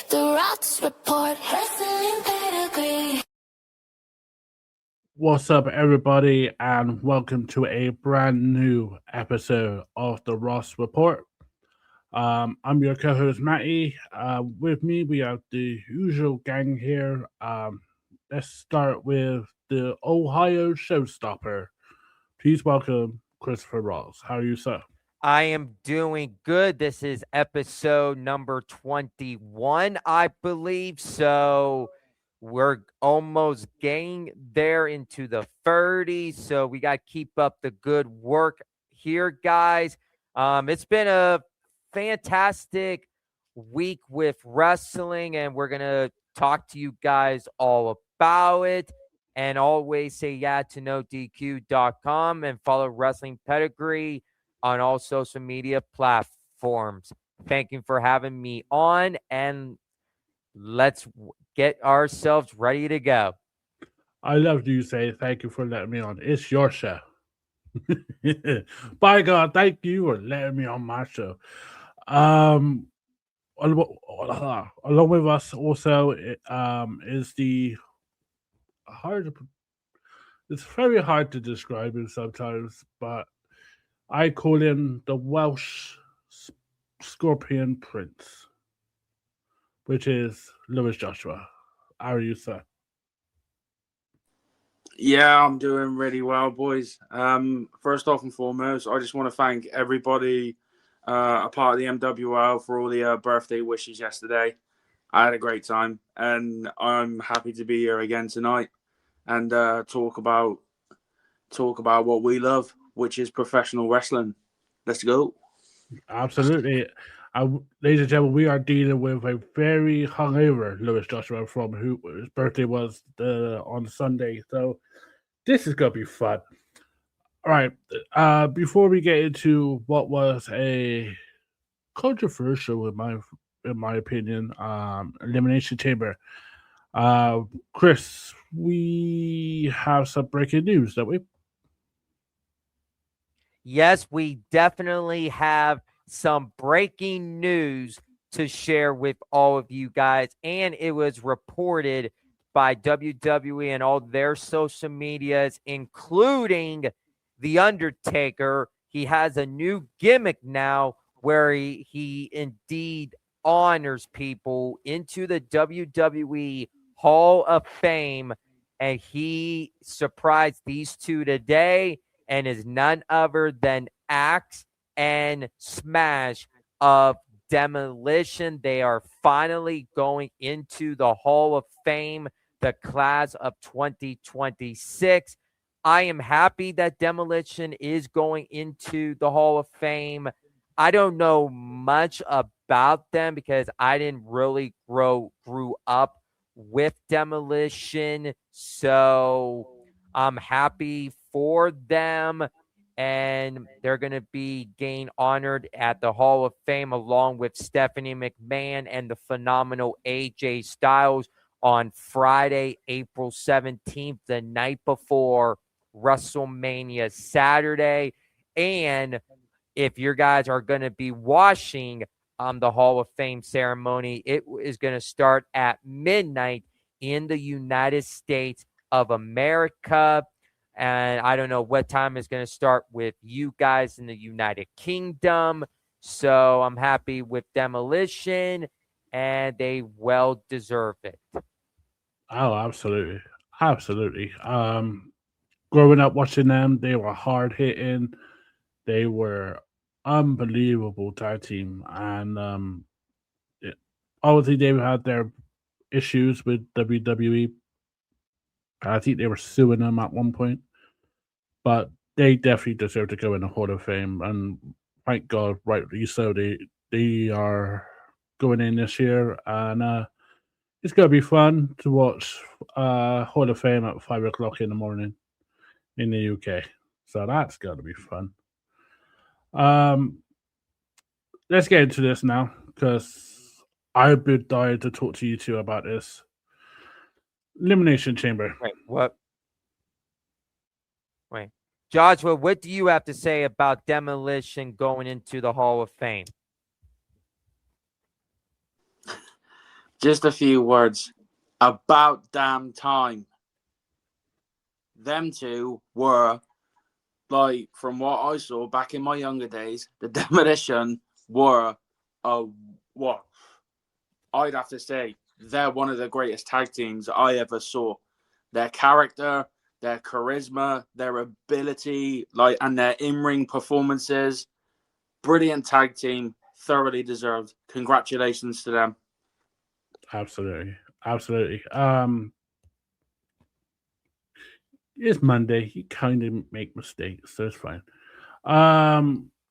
The Rotz Report, wrestling pedigree. What's up, everybody, and welcome to a brand new episode of the Rotz Report. I'm your co-host Matty. With me, we have the usual gang here. Let's start with the Ohio Showstopper. Please welcome Christopher Ross. How are you, sir? I am doing good. This is episode number 21, I believe. So we're almost getting there into the 30s. So we got to keep up the good work here, guys. It's been a fantastic week with wrestling, and we're going to talk to you guys all about it. And always say yeah to NoDQ.com and follow Wrestling Pedigree on all social media platforms. Thank you for having me on, and let's get ourselves ready to go. I love you say thank you for letting me on. It's your show. By God, thank you for letting me on my show. Along with us also is the hard. It's very hard to describe him sometimes, but I call him the Welsh Scorpion Prince, which is Louis Joshua. How are you, sir? Yeah, I'm doing really well, boys. First off and foremost, I just want to thank everybody a part of the MWL for all the birthday wishes yesterday. I had a great time, and I'm happy to be here again tonight and talk about what we love, which is professional wrestling. Let's go. Absolutely. Ladies and gentlemen, we are dealing with a very hungover Louis Joshua from whose birthday was on Sunday. So this is going to be fun. All right. Before we get into what was a controversial, in my opinion, Elimination Chamber, Chris, we have some breaking news, don't we? Yes, we definitely have some breaking news to share with all of you guys, and it was reported by WWE and all their social medias, including The Undertaker. He has a new gimmick now where he indeed honors people into the WWE Hall of Fame, and he surprised these two today and is none other than Axe and Smash of Demolition. They are finally going into the Hall of Fame, the class of 2026. I am happy that Demolition is going into the Hall of Fame. I don't know much about them because I didn't really grew up with Demolition. So I'm happy for them, and they're going to be getting honored at the Hall of Fame along with Stephanie McMahon and the phenomenal AJ Styles on Friday, April 17th, the night before WrestleMania Saturday. And if you guys are going to be watching the Hall of Fame ceremony, it is going to start at midnight in the United States of America. And I don't know what time it's going to start with you guys in the United Kingdom. So I'm happy with Demolition, and they well deserve it. Oh, absolutely. Absolutely. Growing up watching them, they were hard hitting. They were unbelievable tag team. And obviously they had their issues with WWE. I think they were suing them at one point. But they definitely deserve to go in the Hall of Fame, and thank God, rightly so. They are going in this year, and it's gonna be fun to watch Hall of Fame at 5 o'clock in the morning in the UK. So that's gonna be fun. Let's get into this now because I've been dying to talk to you two about this. Elimination Chamber. Wait, what? Wait. Joshua, what do you have to say about Demolition going into the Hall of Fame? Just a few words. About damn time. Them two were, like, from what I saw back in my younger days, the Demolition were what I'd have to say they're one of the greatest tag teams I ever saw. Their character, their charisma, their ability, and their in-ring performances. Brilliant tag team, thoroughly deserved. Congratulations to them. Absolutely. Absolutely. It's Monday. You kind of make mistakes, so it's fine.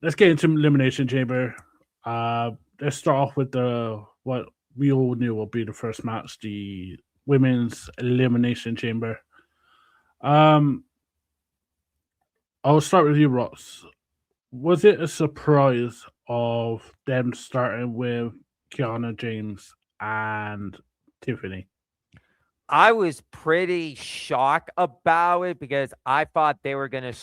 Let's get into Elimination Chamber. Let's start off with what we all knew will be the first match, the Women's Elimination Chamber. I'll start with you, Ross. Was it a surprise of them starting with Kiana James and Tiffany? I was pretty shocked about it because I thought they were going to.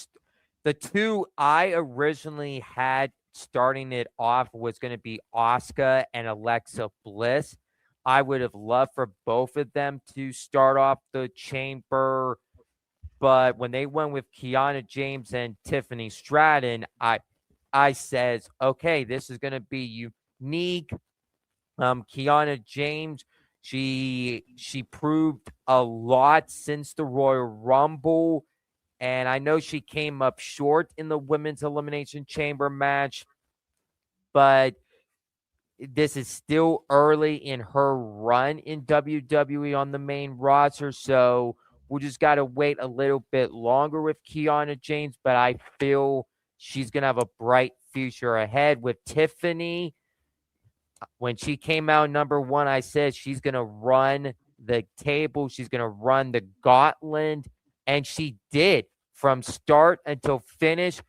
The two I originally had starting it off was going to be Asuka and Alexa Bliss. I would have loved for both of them to start off the chamber. But when they went with Kiana James and Tiffany Stratton, I says, okay, this is going to be unique. Kiana James, she proved a lot since the Royal Rumble, and I know she came up short in the Women's Elimination Chamber match, but this is still early in her run in WWE on the main roster, so we just got to wait a little bit longer with Kiana James, but I feel she's going to have a bright future ahead. With Tiffany, when she came out number one, I said she's going to run the table. She's going to run the gauntlet, and she did from start until finish,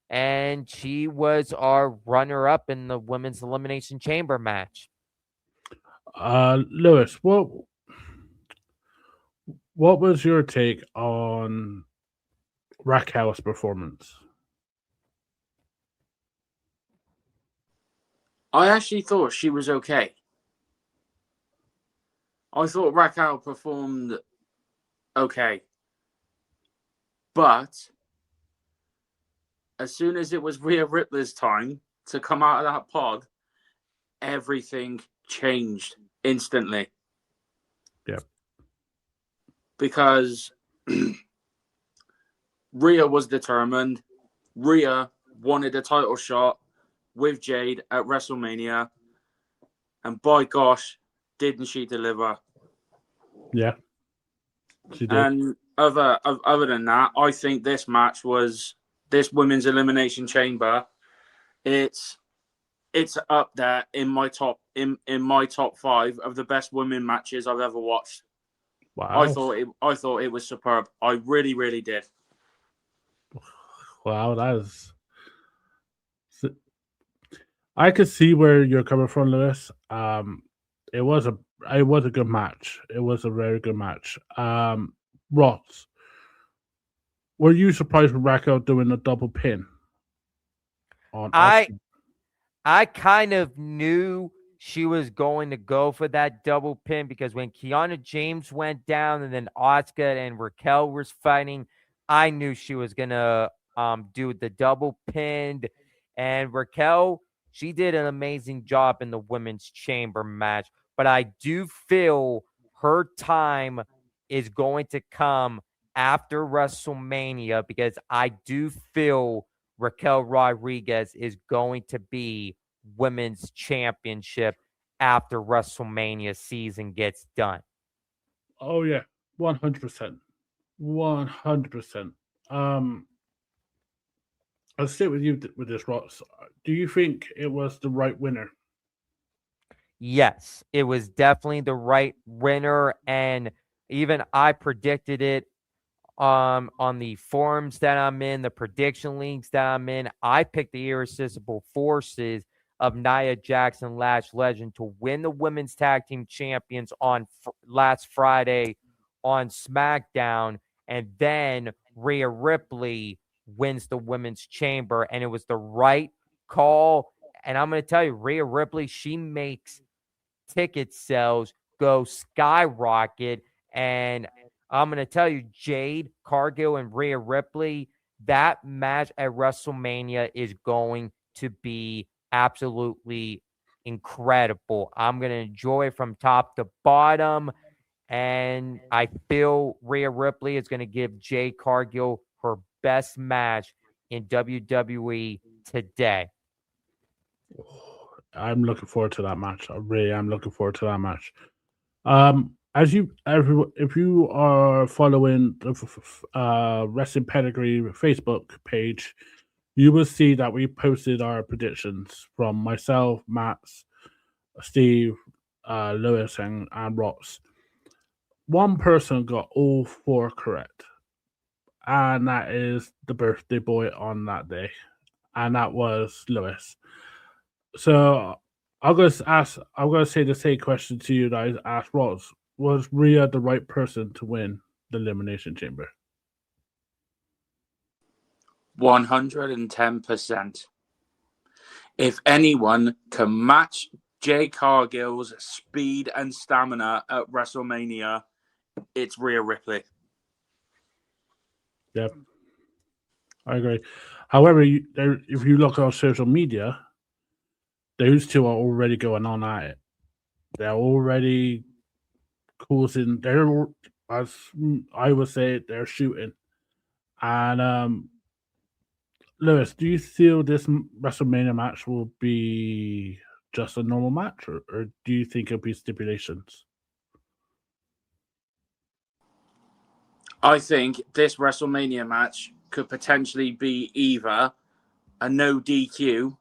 and she was our runner-up in the Women's Elimination Chamber match. Lewis, what was your take on Raquel's performance? I actually thought she was okay. I thought Raquel performed okay. But as soon as it was Rhea Ripley's time to come out of that pod, everything changed instantly. Yep. Because Rhea was determined. Rhea wanted a title shot with Jade at WrestleMania. And by gosh, didn't she deliver? Yeah, she did. And other than that, I think this match was this Women's Elimination Chamber. It's up there in my top in my top 5 of the best women matches I've ever watched. Wow. I thought it was superb. I really, really did. Wow, I could see where you're coming from, Lewis. It was a good match. It was a very good match. Ross, were you surprised with Raquel doing a double pin? I kind of knew she was going to go for that double pin because when Kiana James went down and then Asuka and Raquel was fighting, I knew she was going to do the double pin. And Raquel, she did an amazing job in the Women's Chamber match. But I do feel her time is going to come after WrestleMania because I do feel Raquel Rodriguez is going to be Women's Championship after WrestleMania season gets done. Oh yeah, 100%. 100%. I'll stay with you with this, Ross. Do you think it was the right winner? Yes, it was definitely the right winner, and even I predicted it on the forums that I'm in, the prediction leagues that I'm in. I picked the Irresistible Forces of Nia Jackson, Lash Legend, to win the Women's Tag Team Champions on last Friday on SmackDown, and then Rhea Ripley wins the Women's Chamber, and it was the right call. And I'm going to tell you, Rhea Ripley, she makes ticket sales go skyrocket. And I'm going to tell you, Jade Cargill and Rhea Ripley, that match at WrestleMania is going to be absolutely incredible. I'm going to enjoy it from top to bottom. And I feel Rhea Ripley is going to give Jade Cargill her best match in WWE today. I'm looking forward to that match. I really am looking forward to that match. If you are following the Wrestling Pedigree Facebook page, you will see that we posted our predictions from myself, Matt, Steve, Lewis, and Rotz. One person got all 4 correct, and that is the birthday boy on that day, and that was Lewis. So I'm gonna say the same question to you that I asked Rotz. Was Rhea the right person to win the Elimination Chamber? 110%. If anyone can match Jade Cargill's speed and stamina at WrestleMania, it's Rhea Ripley. Yep, I agree. However, if you look on social media, those two are already going on at it. They're already causing. They're, as I would say, they're shooting. And Lewis, do you feel this WrestleMania match will be just a normal match, or do you think it'll be stipulations? I think this WrestleMania match could potentially be either a no DQ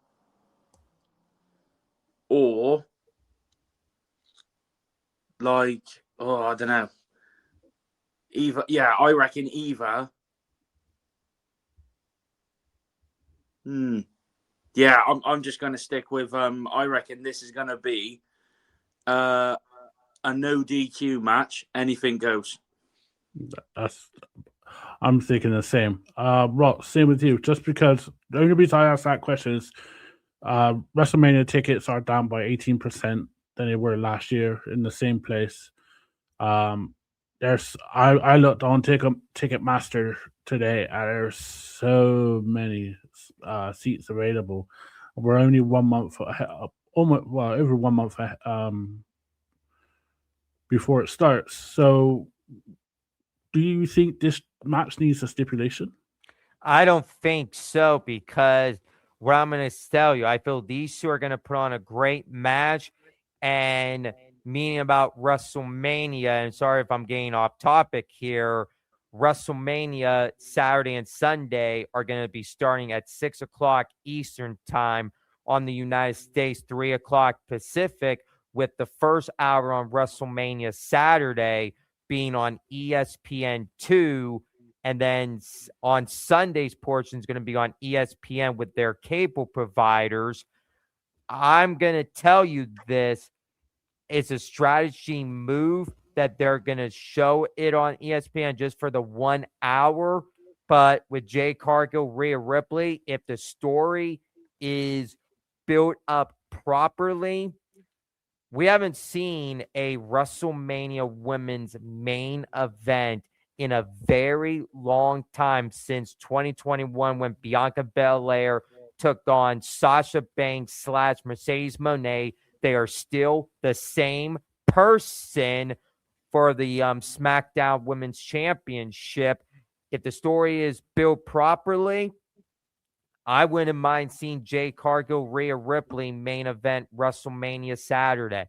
or I don't know. I reckon either. Yeah, I'm just going to stick with I reckon this is going to be a no DQ match. Anything goes. I'm thinking the same. Rot, same with you. Just because the only reason I asked that question is WrestleMania tickets are down by 18% than they were last year in the same place. I looked on Ticketmaster today, and there's so many seats available. We're only 1 month ahead, over 1 month before it starts. So, do you think this match needs a stipulation? I don't think so, because what I'm going to tell you, I feel these two are going to put on a great match. And meaning about WrestleMania, and sorry if I'm getting off topic here, WrestleMania Saturday and Sunday are going to be starting at 6 o'clock Eastern time on the United States, 3 o'clock Pacific, with the first hour on WrestleMania Saturday being on ESPN2. And then on Sunday's portion is going to be on ESPN with their cable providers. I'm going to tell you this. It's a strategy move that they're going to show it on ESPN just for the 1 hour. But with Jade Cargill, Rhea Ripley, if the story is built up properly, we haven't seen a WrestleMania women's main event in a very long time, since 2021 when Bianca Belair took on Sasha Banks / Mercedes Moné. They are still the same person for the SmackDown Women's Championship. If the story is built properly, I wouldn't mind seeing Jade Cargill, Rhea Ripley main event WrestleMania Saturday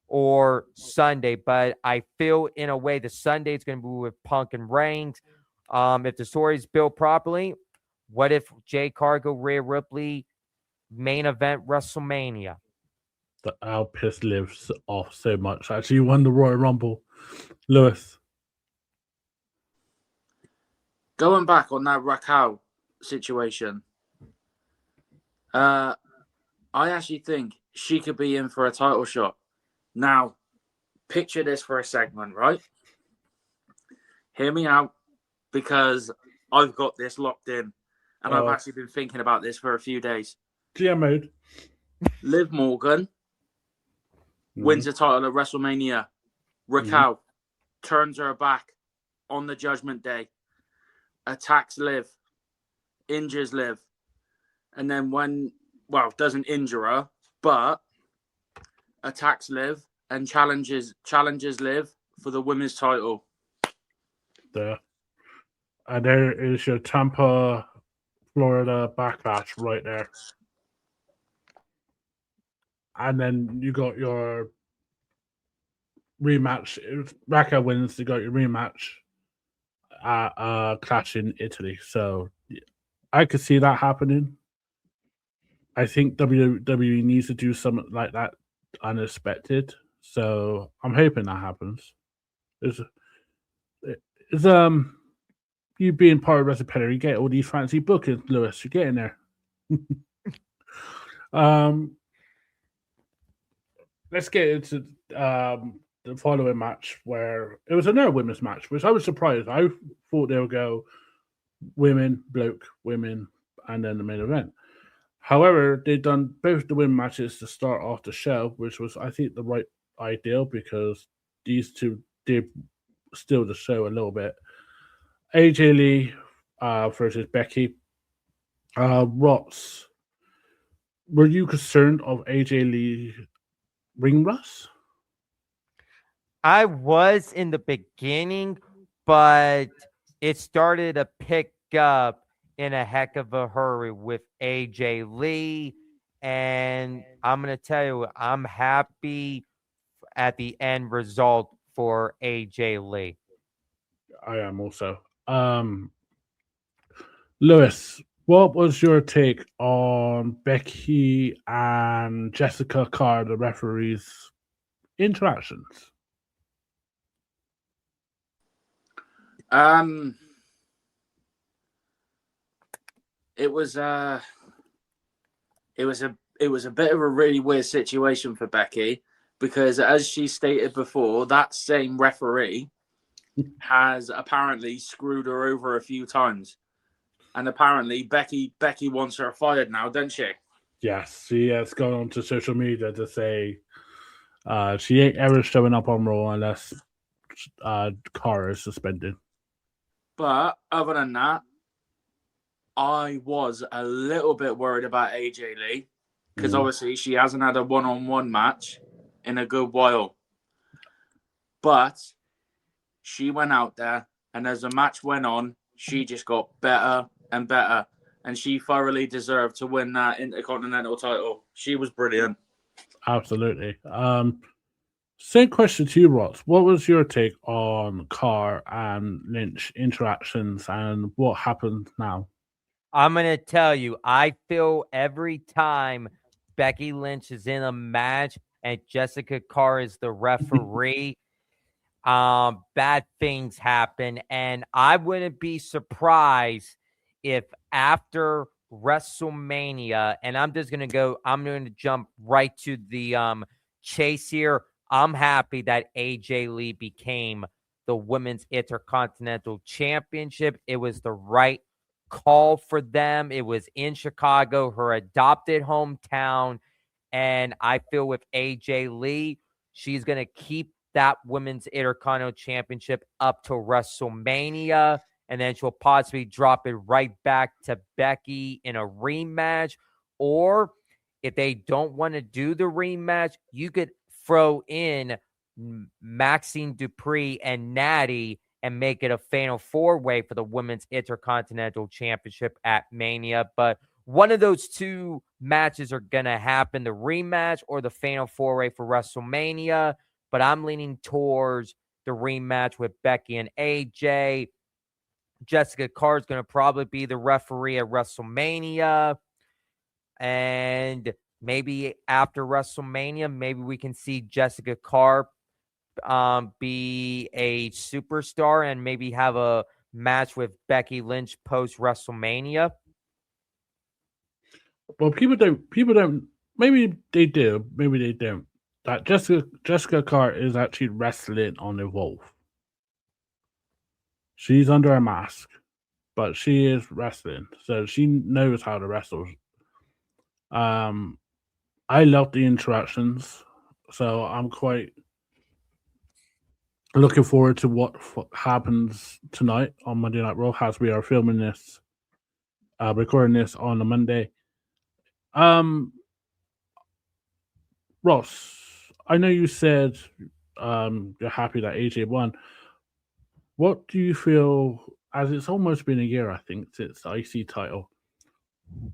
or Sunday. But I feel in a way the Sunday is going to be with Punk and Reigns. If the story is built properly, what if Jade Cargill, Rhea Ripley main event WrestleMania? I'll piss Liv off so much. Actually, won the Royal Rumble. Lewis. Going back on that Raquel situation, I actually think she could be in for a title shot. Now, picture this for a segment, right? Hear me out, because I've got this locked in, and I've actually been thinking about this for a few days. GM mode. Liv Morgan wins the title at WrestleMania. Raquel turns her back on the Judgment Day, attacks Liv, injures Liv, and then doesn't injure her, but attacks Liv and challenges Liv for the women's title. There. And there is your Tampa, Florida backlash right there. And then you got your rematch. If Raquel wins, you got your rematch at Clash in Italy. So I could see that happening. I think WWE needs to do something like that unexpected. So I'm hoping that happens. Is you being part of WrestlePedia, you get all these fancy bookings, Lewis. You're getting there. Let's get into the following match, where it was another women's match, which I was surprised. I thought they would go women, bloke, women, and then the main event. However, they've done both the women matches to start off the show, which was, I think, the right idea because these two did steal the show a little bit. AJ Lee versus Becky. Rotz, were you concerned of AJ Lee ring rust? I was in the beginning, but it started to pick up in a heck of a hurry with AJ Lee. And I'm going to tell you, I'm happy at the end result for AJ Lee. I am also. Lewis, what was your take on Becky and Jessica Carr, the referees' interactions? It was a bit of a really weird situation for Becky because, as she stated before, that same referee has apparently screwed her over a few times, and apparently Becky wants her fired now, doesn't she? Yes, she has gone on to social media to say she ain't ever showing up on Raw unless Carr is suspended. But other than that, I was a little bit worried about AJ Lee because obviously she hasn't had a one-on-one match in a good while. But she went out there, and as the match went on, she just got better and better, and she thoroughly deserved to win that Intercontinental title. She was brilliant. Absolutely. Same question to you, Rotz. What was your take on Carr and Lynch interactions and what happened now? I'm going to tell you, I feel every time Becky Lynch is in a match and Jessica Carr is the referee, bad things happen. And I wouldn't be surprised if after WrestleMania, and I'm going to jump right to the chase here. I'm happy that AJ Lee became the Women's Intercontinental Championship. It was the right call for them. It was in Chicago, her adopted hometown. And I feel with AJ Lee, she's going to keep that Women's Intercontinental Championship up to WrestleMania. And then she'll possibly drop it right back to Becky in a rematch. Or if they don't want to do the rematch, you could throw in Maxine Dupree and Natty and make it a fatal four-way for the Women's Intercontinental Championship at Mania. But one of those two matches are going to happen, the rematch or the fatal four-way for WrestleMania. But I'm leaning towards the rematch with Becky and AJ. Jessica Carr is going to probably be the referee at WrestleMania. And maybe after WrestleMania, maybe we can see Jessica Carr be a superstar and maybe have a match with Becky Lynch post WrestleMania. Well, people don't, maybe they do, maybe they don't. That Jessica Carr is actually wrestling on Evolve. She's under a mask, but she is wrestling, so she knows how to wrestle. I love the interactions. So I'm quite looking forward to what happens tonight on Monday Night Raw as we are filming this, recording this on a Monday. Ross, I know you said you're happy that AJ won. What do you feel, as it's almost been a year, I think, since the IC title?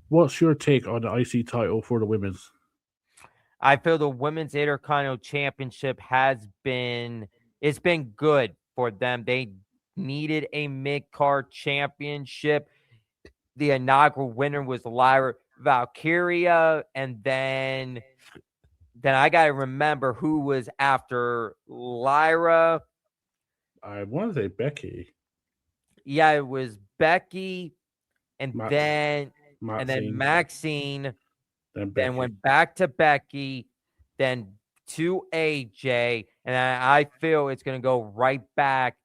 What's your take on the IC title for the women's? I feel the women's Intercontinental Championship it's been good for them. They needed a mid-card championship. The inaugural winner was Lyra Valkyria, and then I gotta remember who was after Lyra. I want to say Becky. Yeah, it was Becky, and then Maxine. Then went back to Becky, then to AJ, and I feel it's going to go right back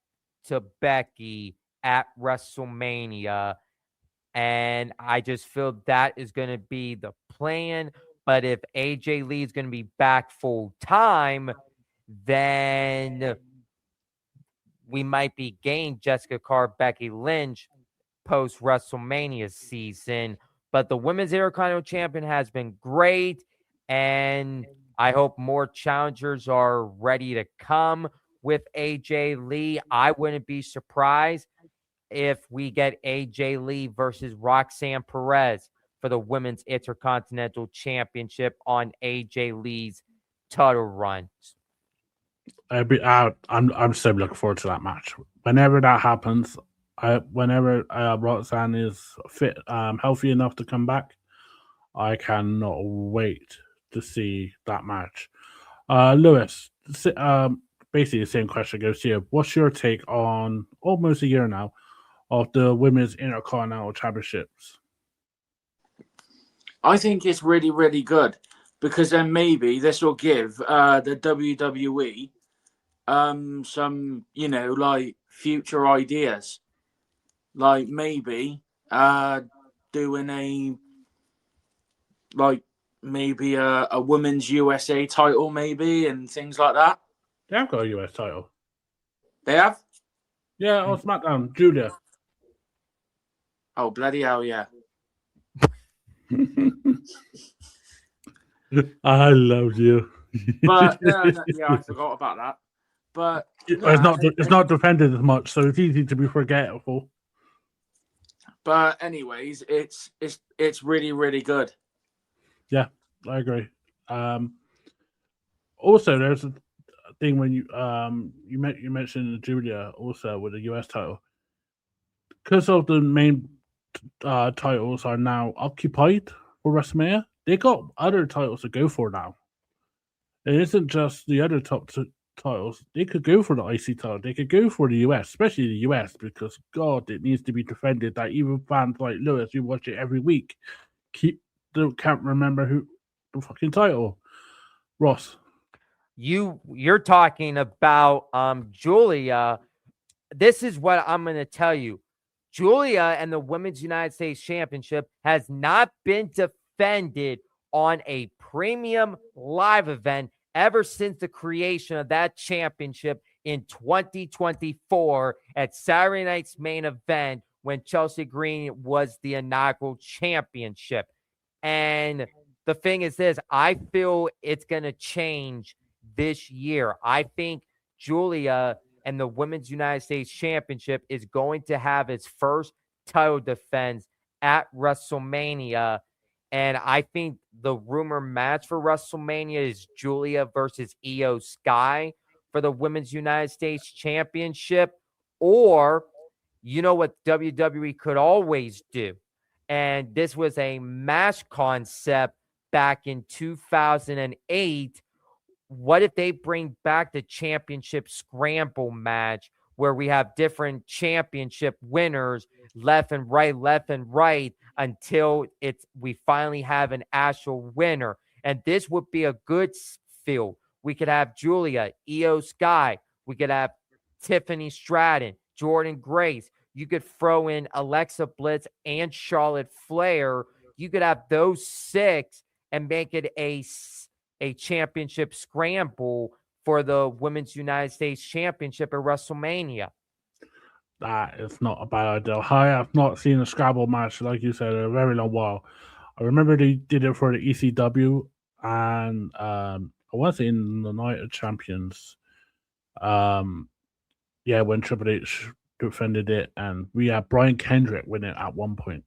to Becky at WrestleMania. And I just feel that is going to be the plan. But if AJ Lee is going to be back full time, then we might be getting Jessica Carr, Becky Lynch post WrestleMania season. But the women's Intercontinental Champion has been great, and I hope more challengers are ready to come with AJ Lee. I wouldn't be surprised if we get AJ Lee versus Roxanne Perez for the women's Intercontinental Championship on AJ Lee's title run. I'm so looking forward to that match. Whenever that happens, whenever Roxanne is fit, healthy enough to come back, I cannot wait to see that match. Lewis, basically the same question goes to you. What's your take on almost a year now of the women's Intercontinental Championships? I think it's really, really good because then maybe this will give the WWE some, like future ideas. Like maybe doing a women's USA title maybe and things like that. They have got a US title. They have? Yeah, on SmackDown, Julia. Oh, bloody hell, yeah. I love you. But yeah, I forgot about that. But it's not defended as much, so it's easy to be forgetful. But anyways, it's really, really good. Yeah, I agree. Also, there's a thing when you mentioned Julia also with the US title, because of the main titles are now occupied for WrestleMania. They got other titles to go for now. It isn't just the other top titles. They could go for the IC title. They could go for the US, especially the US, because God, it needs to be defended. That even fans like Lewis, who watch it every week, can't remember who the fucking title. Ross, you're talking about Julia. This is what I'm going to tell you. Julia and the Women's United States Championship has not been defended on a premium live event ever since the creation of that championship in 2024 at Saturday Night's Main Event when Chelsea Green was the inaugural championship. And the thing is this, I feel it's going to change this year. I think Julia and the Women's United States Championship is going to have its first title defense at WrestleMania. And I think the rumor match for WrestleMania is Julia versus Io Sky for the Women's United States Championship. Or, you know what WWE could always do? And this was a match concept back in 2008. What if they bring back the championship scramble match where we have different championship winners left and right until we finally have an actual winner? And this would be a good field. We could have Julia, Io Sky. We could have Tiffany Stratton, Jordan Grace. You could throw in Alexa Bliss and Charlotte Flair. You could have those six and make it a a championship scramble for the Women's United States Championship at WrestleMania. That is not a bad idea. I have not seen a Scrabble match, like you said, in a very long while. I remember they did it for the ECW, and I was in the Night of Champions. When Triple H defended it, and we had Brian Kendrick win it at one point.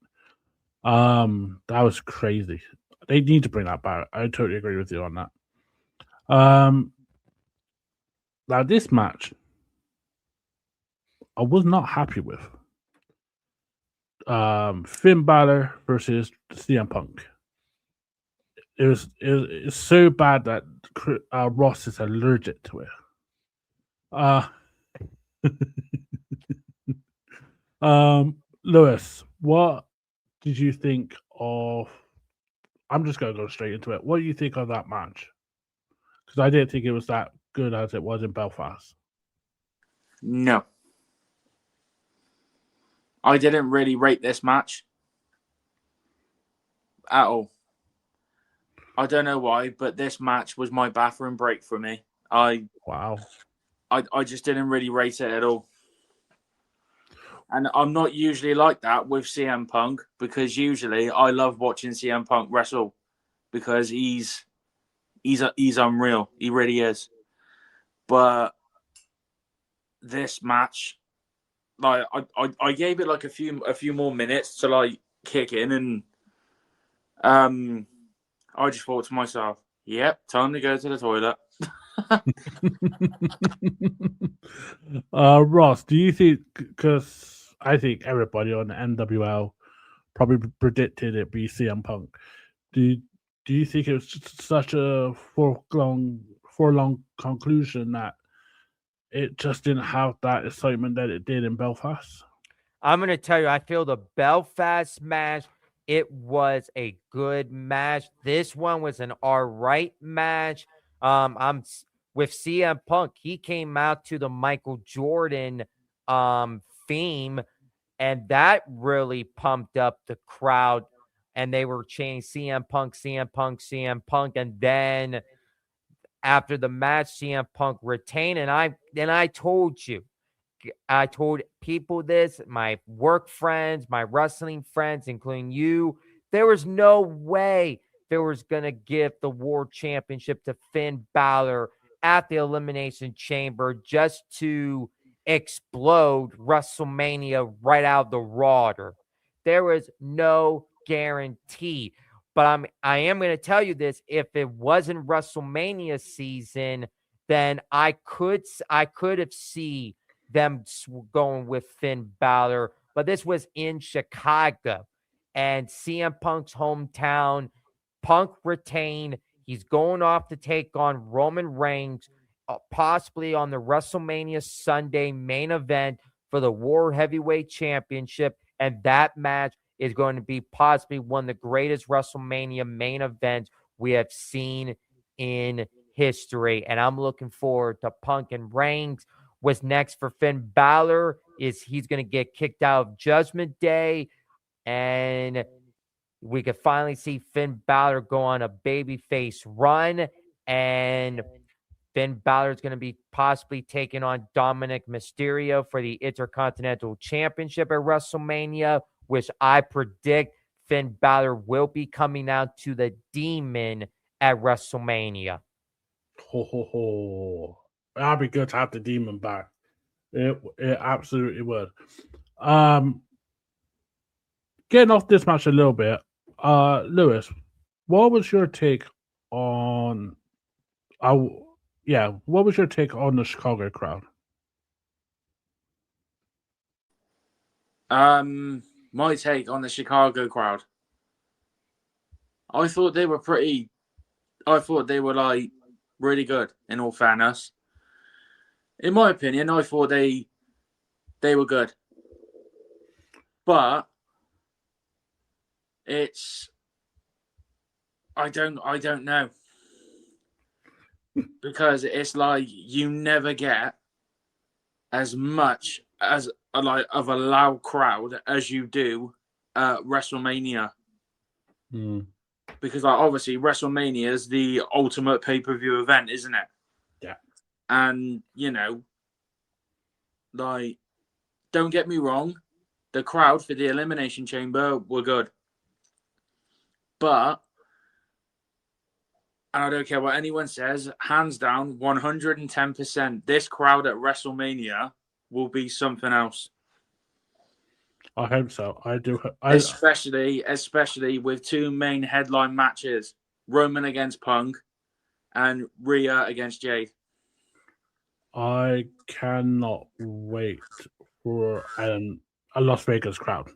That was crazy. They need to bring that back. I totally agree with you on that. Now this match, I was not happy with. Finn Balor versus CM Punk. It's so bad that Ross is allergic to it. Lewis, what did you think of? I'm just going to go straight into it. What do you think of that match? Because I didn't think it was that good as it was in Belfast. No. I didn't really rate this match at all. I don't know why, but this match was my bathroom break for me. I just didn't really rate it at all. And I'm not usually like that with CM Punk, because usually I love watching CM Punk wrestle because he's unreal. He really is. But this match, like I gave it like a few more minutes to like kick in, and I just thought to myself, "Yep, time to go to the toilet." Ross, do you think? Because I think everybody on the NWL probably predicted it be CM Punk. Do you think it was just such a foregone conclusion that it just didn't have that excitement that it did in Belfast? I'm going to tell you, I feel the Belfast match, it was a good match. This one was an all right match. I'm with CM Punk. He came out to the Michael Jordan theme, and that really pumped up the crowd. And they were chanting CM Punk, CM Punk, CM Punk. And then after the match, CM Punk retained. And I told people this, my work friends, my wrestling friends, including you, there was no way there was going to give the World Championship to Finn Balor at the Elimination Chamber just to explode WrestleMania right out of the water. There was no guarantee. But I am going to tell you this: if it wasn't WrestleMania season, then I could have seen them going with Finn Balor. But this was in Chicago, and CM Punk's hometown. Punk retained. He's going off to take on Roman Reigns, possibly on the WrestleMania Sunday main event for the World Heavyweight Championship. And that match is going to be possibly one of the greatest WrestleMania main events we have seen in history. And I'm looking forward to Punk and Reigns. What's next for Finn Balor is he's going to get kicked out of Judgment Day, and we could finally see Finn Balor go on a babyface run, and Finn Balor is going to be possibly taking on Dominic Mysterio for the Intercontinental Championship at WrestleMania, which I predict Finn Balor will be coming out to the Demon at WrestleMania. That'd be good to have the Demon back. It absolutely would. Getting off this match a little bit, Lewis, what was your take on? What was your take on the Chicago crowd? My take on the Chicago crowd. I thought they were like really good, in all fairness. In my opinion, I thought they were good. But I don't know. Because it's like you never get as much as of a loud crowd as you do at WrestleMania. because like obviously WrestleMania is the ultimate pay-per-view event, isn't it? Yeah. And like, don't get me wrong, the crowd for the Elimination Chamber were good, but, and I don't care what anyone says, hands down, 110%, this crowd at WrestleMania will be something else. I hope so. I do. Especially with two main headline matches: Roman against Punk and Rhea against Jade. I cannot wait for a Las Vegas crowd.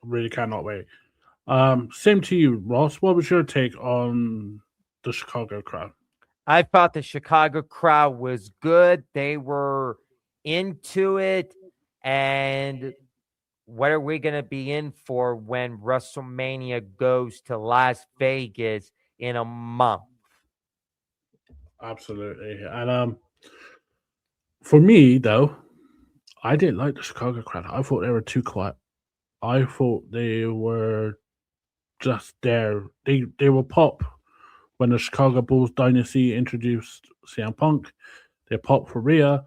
Really cannot wait. Same to you, Ross. What was your take on the Chicago crowd? I thought the Chicago crowd was good. They were into it. And what are we going to be in for when WrestleMania goes to Las Vegas in a month? Absolutely. And for me, though, I didn't like the Chicago crowd. I thought they were too quiet. I thought they were just there. They were pop when the Chicago Bulls dynasty introduced CM Punk. They popped for Rhea,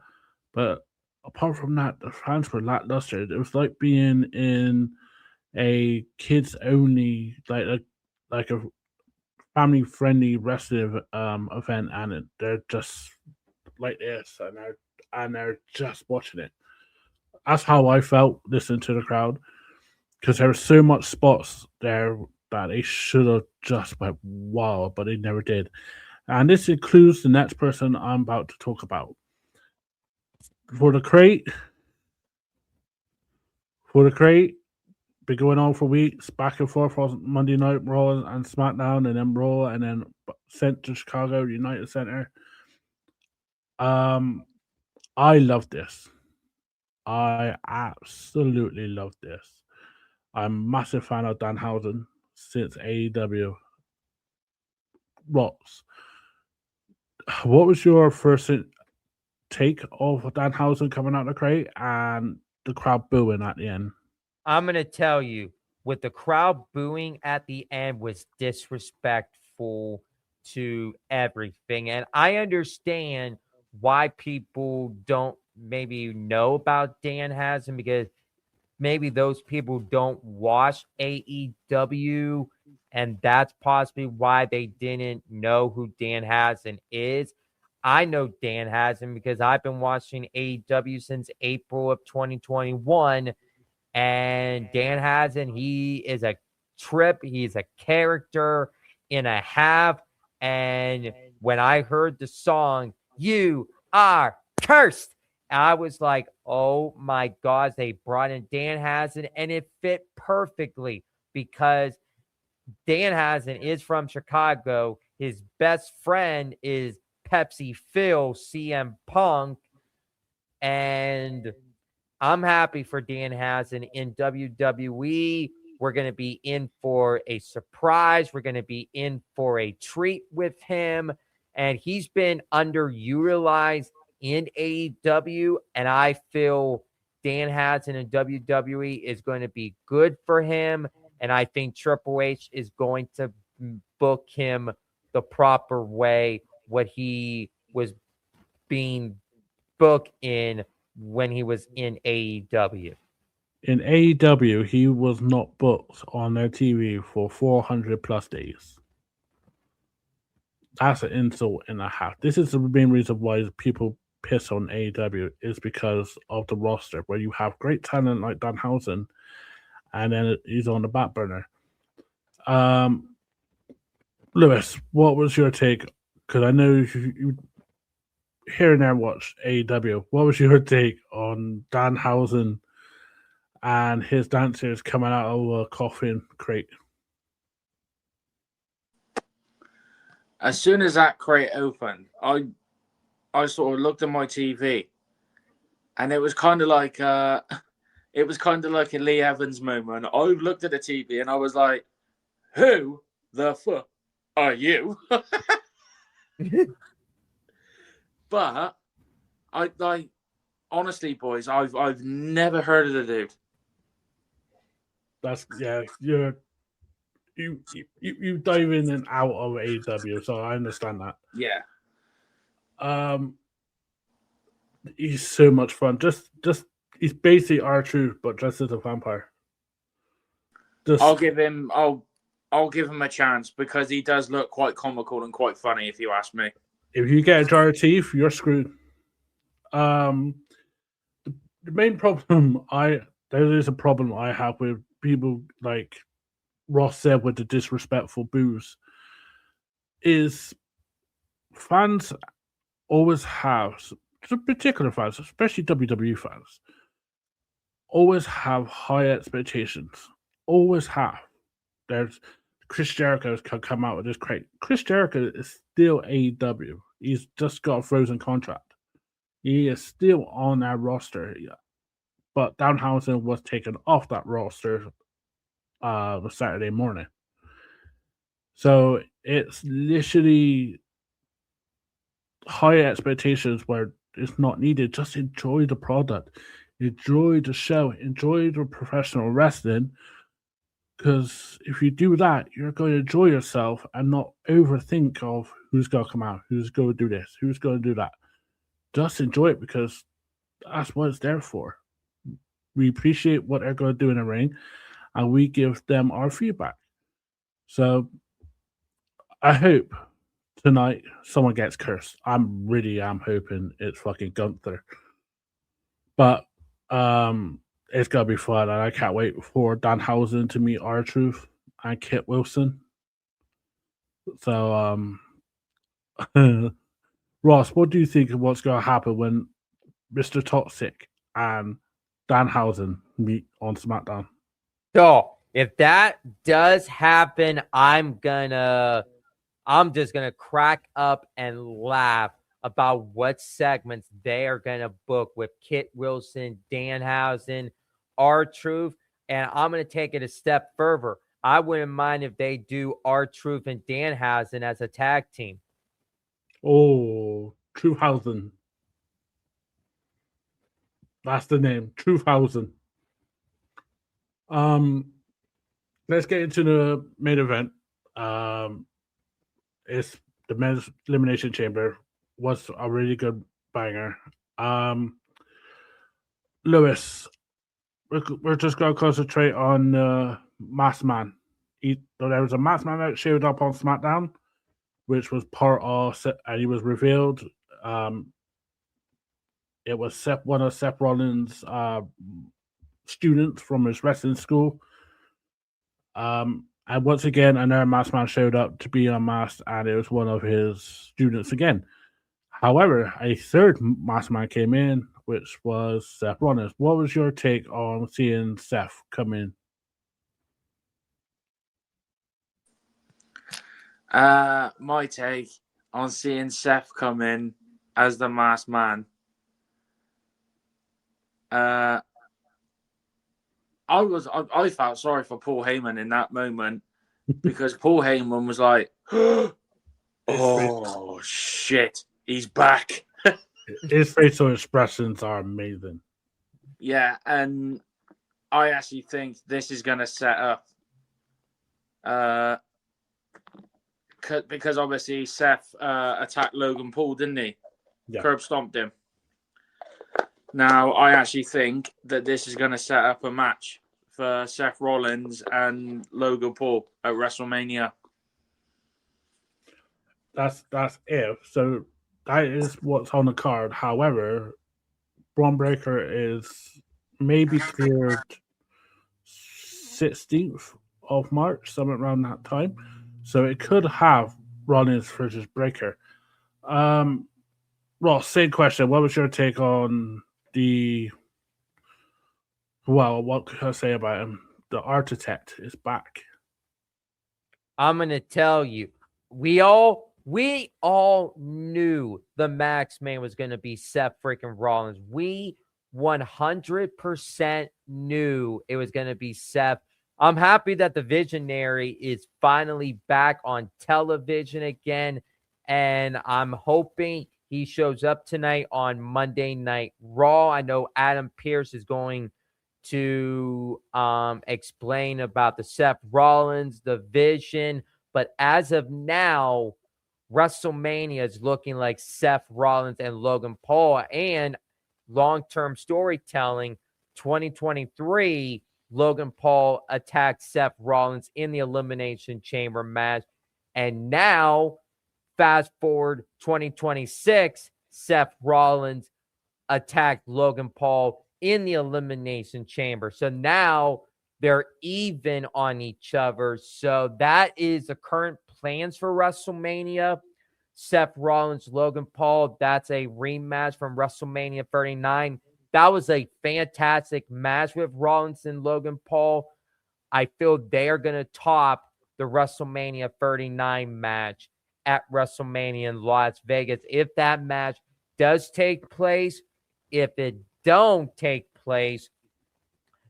but apart from that, the fans were lackluster. It was like being in a kids only, like a family friendly wrestling event, and they're just like this, and they're just watching it. That's how I felt listening to the crowd, because there were so much spots there that they should have just went wow, but they never did. And this includes the next person I'm about to talk about. For the crate, been going on for weeks, back and forth on Monday Night Raw and SmackDown, and then Raw, and then sent to Chicago United Center. I love this. I absolutely love this. I'm a massive fan of Danhausen since AEW. Rotz, what was your first take of Danhausen coming out of the crate and the crowd booing at the end? I'm going to tell you, what the crowd booing at the end was disrespectful to everything. And I understand why people don't maybe know about Danhausen, because maybe those people don't watch AEW, and that's possibly why they didn't know who Danhausen is. I know Danhausen because I've been watching AEW since April of 2021, and Danhausen, he is a trip. He's a character and a half. And when I heard the song, "You Are Cursed," I was like, oh my God, they brought in Danhausen, and it fit perfectly because Danhausen is from Chicago. His best friend is Pepsi Phil, CM Punk, and I'm happy for Danhausen in WWE. We're going to be in for a surprise. We're going to be in for a treat with him, and he's been underutilized in AEW, and I feel Danhausen in WWE is going to be good for him, and I think Triple H is going to book him the proper way, what he was being booked in when he was in AEW. In AEW, he was not booked on their TV for 400 plus days. That's an insult and a half. This is the main reason why people piss on AEW, is because of the roster, where you have great talent like Danhausen, and then he's on the back burner. Lewis, what was your take? Because I know you here and there watch AEW. What was your take on Danhausen and his dancers coming out of a coffin crate? As soon as that crate opened, I sort of looked at my TV, and it was kind of like a Lee Evans moment. I looked at the TV and I was like, "Who the fuck are you?" But I honestly, boys, I've never heard of the dude. That's you're you dive in and out of AEW, so I understand that. Yeah. He's so much fun. Just he's basically R-Truth, but dressed as a vampire. I'll give him a chance because he does look quite comical and quite funny, if you ask me. If you get a jar of teeth, you're screwed. The main problem there is a problem I have with people like Ross said with the disrespectful boos is fans always have, particular fans, especially WWE fans, always have high expectations. Always have. There's Chris Jericho can come out with this crate. Chris Jericho is still AEW. He's just got a frozen contract. He is still on that roster. But Danhausen was taken off that roster Saturday morning. So it's literally high expectations where it's not needed. Just enjoy the product. Enjoy the show. Enjoy the professional wrestling. Because if you do that, you're going to enjoy yourself and not overthink of who's going to come out, who's going to do this, who's going to do that. Just enjoy it because that's what it's there for. We appreciate what they're going to do in the ring, and we give them our feedback. So I hope tonight someone gets cursed. I really am hoping it's fucking Gunther. But it's gonna be fun, and I can't wait for Danhausen to meet R-Truth and Kit Wilson. So, Ross, what do you think of what's going to happen when Mr. Toxic and Danhausen meet on SmackDown? So, if that does happen, I'm just gonna crack up and laugh about what segments they are gonna book with Kit Wilson, Danhausen, R-Truth, and I'm going to take it a step further. I wouldn't mind if they do R-Truth and Danhausen as a tag team. Oh, Truthhausen. That's the name, Truthhausen. Let's get into the main event. It's the men's Elimination Chamber. Was a really good banger. Louis, we're just going to concentrate on Masked Man. There was a Masked Man that showed up on SmackDown, which was part of, and he was revealed. It was one of Seth Rollins' students from his wrestling school. And once again, another Masked Man showed up to be unmasked, and it was one of his students again. However, a third Masked Man came in, which was Seth Rollins. What was your take on seeing Seth come in? My take on seeing Seth come in as the Masked Man. I felt sorry for Paul Heyman in that moment because Paul Heyman was like, "Oh shit, he's back." His facial expressions are amazing. Yeah, and I actually think this is going to set up because obviously Seth attacked Logan Paul, didn't he? Yeah. Curb stomped him. Now, I actually think that this is going to set up a match for Seth Rollins and Logan Paul at WrestleMania. That's if. So that is what's on the card. However, Braun Breaker is maybe cleared 16th of March, somewhere around that time. So it could have Rollins versus Breaker. Ross, same question. What was your take on what could I say about him? The Architect is back. I'm going to tell you, we all knew the Masked Man was going to be Seth freaking Rollins. We 100% knew it was going to be Seth. I'm happy that the Visionary is finally back on television again, and I'm hoping he shows up tonight on Monday Night Raw. I know Adam Pearce is going to explain about the Seth Rollins, the Vision. But as of now, WrestleMania is looking like Seth Rollins and Logan Paul. And long-term storytelling, 2023, Logan Paul attacked Seth Rollins in the Elimination Chamber match. And now, fast forward 2026, Seth Rollins attacked Logan Paul in the Elimination Chamber. So now they're even on each other. So that is the current plans for WrestleMania. Seth Rollins, Logan Paul, that's a rematch from WrestleMania 39. That was a fantastic match with Rollins and Logan Paul. I feel they are going to top the WrestleMania 39 match at WrestleMania in Las Vegas. If that match does take place, if it don't take place,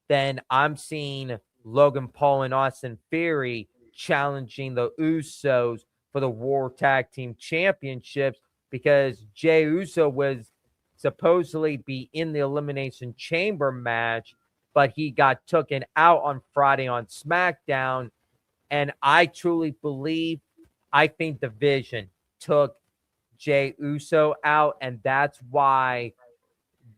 then I'm seeing Logan Paul and Austin Theory challenging the Usos for the World Tag Team Championships, because Jey Uso was supposedly be in the Elimination Chamber match, but he got taken out on Friday on SmackDown. And I truly believe, I think the Vision took Jey Uso out, and that's why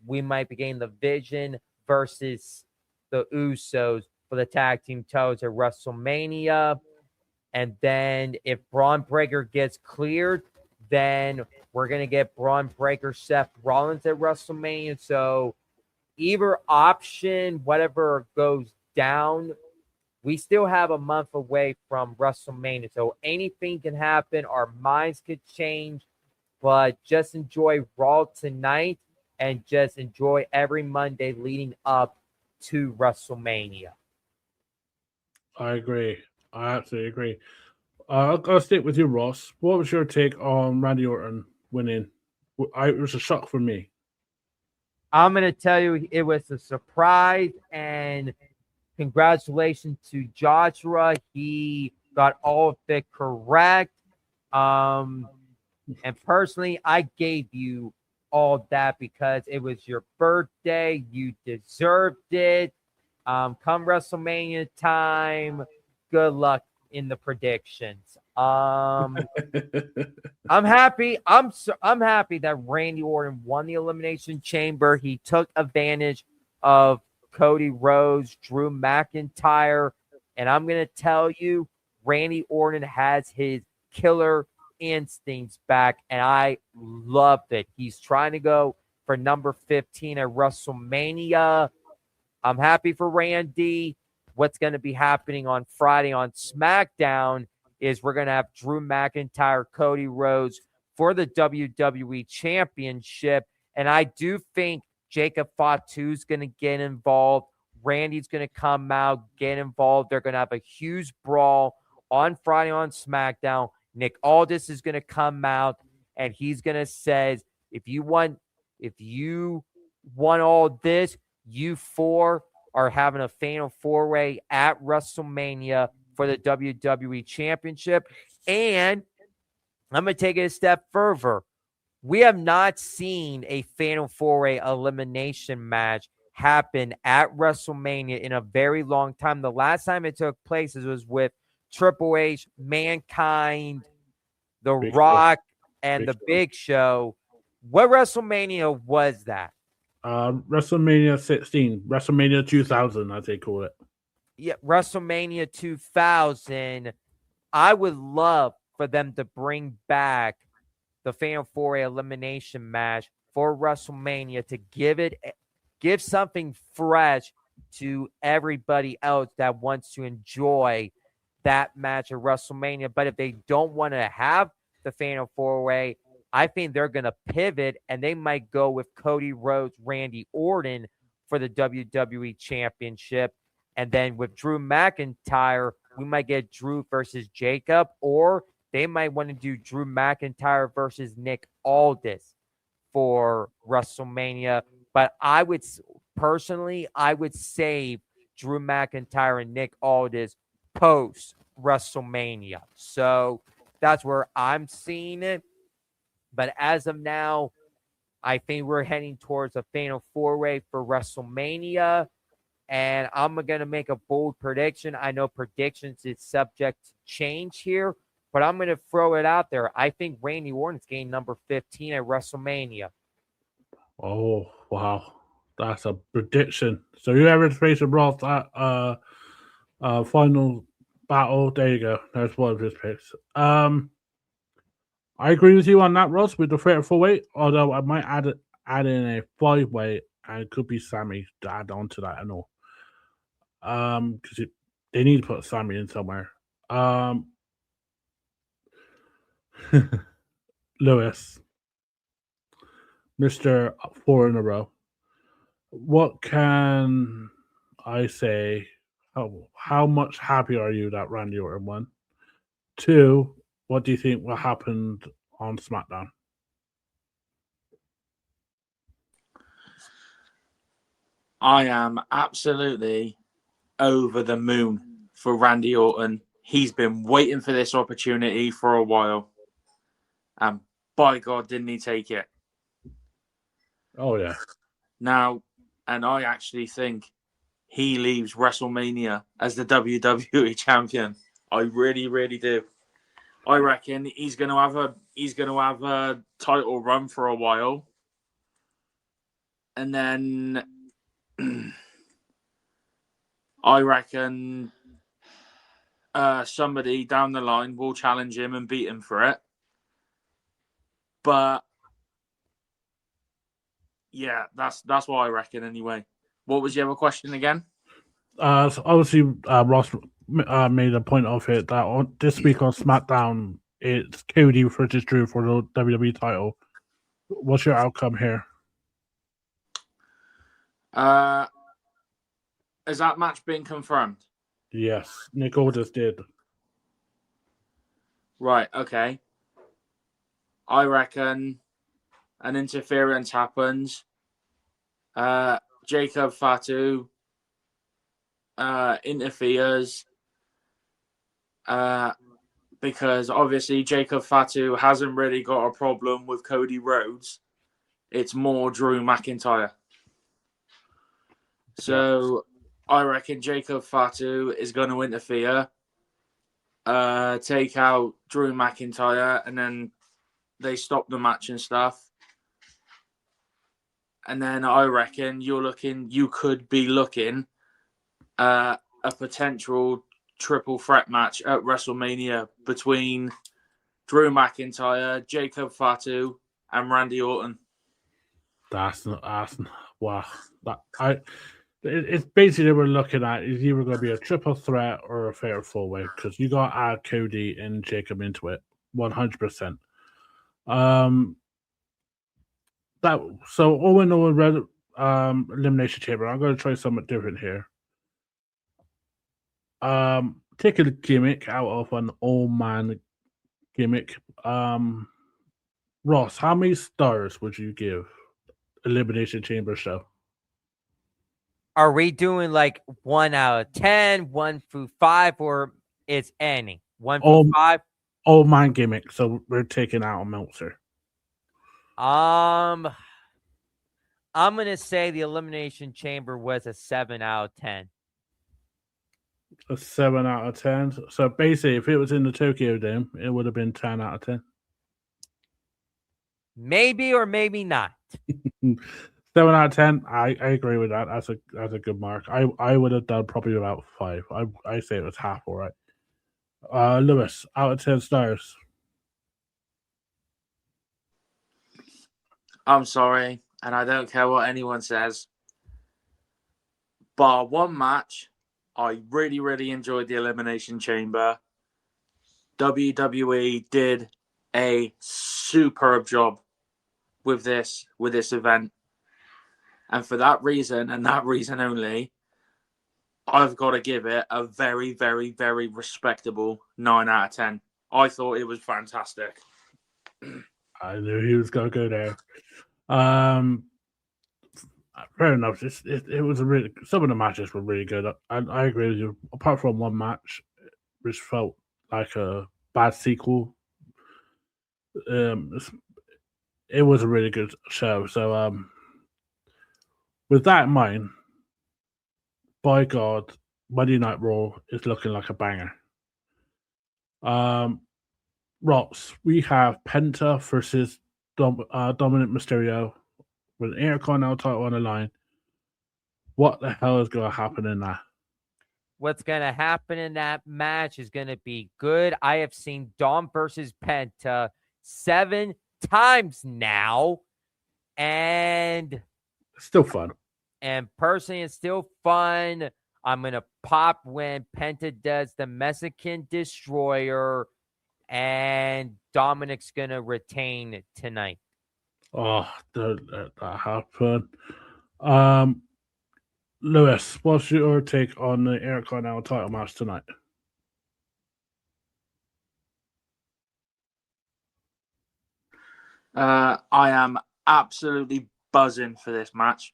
we might be getting the Vision versus the Usos for the tag team titles at WrestleMania. And then if Braun Breaker gets cleared, then we're going to get Braun Breaker, Seth Rollins at WrestleMania. So either option, whatever goes down, we still have a month away from WrestleMania. So anything can happen. Our minds could change. But just enjoy Raw tonight and just enjoy every Monday leading up to WrestleMania. I agree. I absolutely agree. I'll stick with you, Ross. What was your take on Randy Orton winning? It was a shock for me. I'm going to tell you, it was a surprise, and congratulations to Joshua. He got all of it correct. And personally, I gave you all that because it was your birthday. You deserved it. Come WrestleMania time, good luck in the predictions. I'm happy. I'm happy that Randy Orton won the Elimination Chamber. He took advantage of Cody Rhodes, Drew McIntyre, and I'm gonna tell you, Randy Orton has his killer instincts back, and I loved it. He's trying to go for number 15 at WrestleMania. I'm happy for Randy. What's going to be happening on Friday on SmackDown is we're going to have Drew McIntyre, Cody Rhodes for the WWE Championship. And I do think Jacob Fatu is going to get involved. Randy's going to come out, get involved. They're going to have a huge brawl on Friday on SmackDown. Nick Aldis is going to come out, and he's going to say, if you want all this, you four are having a fatal four-way at WrestleMania for the WWE Championship. And I'm going to take it a step further. We have not seen a fatal four-way elimination match happen at WrestleMania in a very long time. The last time it took place was with Triple H, Mankind, The Rock, and The Big Show. What WrestleMania was that? WrestleMania 16, WrestleMania 2000, as they call it. Yeah, WrestleMania 2000. I would love for them to bring back the Fatal 4-Way elimination match for WrestleMania to give something fresh to everybody else that wants to enjoy that match at WrestleMania. But if they don't want to have the Fatal 4-Way, I think they're going to pivot, and they might go with Cody Rhodes, Randy Orton for the WWE Championship. And then with Drew McIntyre, we might get Drew versus Jacob, or they might want to do Drew McIntyre versus Nick Aldis for WrestleMania. But I would save Drew McIntyre and Nick Aldis post WrestleMania. So that's where I'm seeing it. But as of now, I think we're heading towards a Fatal 4-Way for WrestleMania. And I'm going to make a bold prediction. I know predictions is subject to change here, but I'm going to throw it out there. I think Randy Orton's getting number 15 at WrestleMania. Oh, wow. That's a prediction. So whoever's facing Roth at final battle, there you go. There's one of his picks. I agree with you on that, Ross, with the 34 weight, although I might add in a 5 weight, and it could be Sammy to add on to that, I know. Because they need to put Sammy in somewhere. Louis, Mr. 4 in a row. What can I say? How much happy are you that Randy Orton won? 2, what do you think will happen on SmackDown? I am absolutely over the moon for Randy Orton. He's been waiting for this opportunity for a while. And by God, didn't he take it? Oh, yeah. Now, and I actually think he leaves WrestleMania as the WWE champion. I really, really do. I reckon he's going to have a title run for a while. And then I reckon somebody down the line will challenge him and beat him for it. But yeah, that's what I reckon anyway. What was the other question again? So obviously, Ross made a point of it that this week on SmackDown, it's Cody versus Drew for the WWE title. What's your outcome here? Has that match been confirmed? Yes, Nick Aldis did. Right, okay. I reckon an interference happens. Jacob Fatu interferes because obviously Jacob Fatu hasn't really got a problem with Cody Rhodes. It's more Drew McIntyre. So I reckon Jacob Fatu is going to interfere, take out Drew McIntyre, and then they stop the match and stuff. And then I reckon you could be looking at a potential triple threat match at WrestleMania between Drew McIntyre, Jacob Fatu, and Randy Orton. That's wow. It's basically we're looking at is either going to be a triple threat or a fair 4-way because you got to add Cody and Jacob into it 100%. That so all in all, Elimination Chamber. I'm going to try something different here. Take a gimmick out of an old man gimmick. Ross, how many stars would you give Elimination Chamber show? Are we doing like 1 out of 10, 1 through 5, or it's any 1 through 5? Old man gimmick. So we're taking out a Meltzer. I'm gonna say the Elimination Chamber was a 7 out of 10. A 7 out of 10. So basically, if it was in the Tokyo Dome, it would have been 10 out of 10. Maybe or maybe not. 7 out of 10. I agree with that. That's a good mark. I would have done probably about 5. I say it was half all right. Lewis, out of 10 stars. I'm sorry, and I don't care what anyone says. Bar one match, I really, really enjoyed the Elimination Chamber. WWE did a superb job with this event. And for that reason, and that reason only, I've got to give it a very, very, very respectable 9 out of 10. I thought it was fantastic. I knew he was going to go there. Fair enough. It was some of the matches were really good. I agree with you. Apart from one match, which felt like a bad sequel. It was a really good show. So with that in mind, by God, Monday Night Raw is looking like a banger. Rotz, we have Penta versus Dominic Mysterio with an Intercontinental title on the line. What the hell is going to happen in that? What's going to happen in that match is going to be good. I have seen Dom versus Penta 7 times now, and Still fun. And personally, it's still fun. I'm going to pop when Penta does the Mexican Destroyer, and Dominic's going to retain tonight. Oh, that happened. Louis, what's your take on the Intercontinental title match tonight? I am absolutely buzzing for this match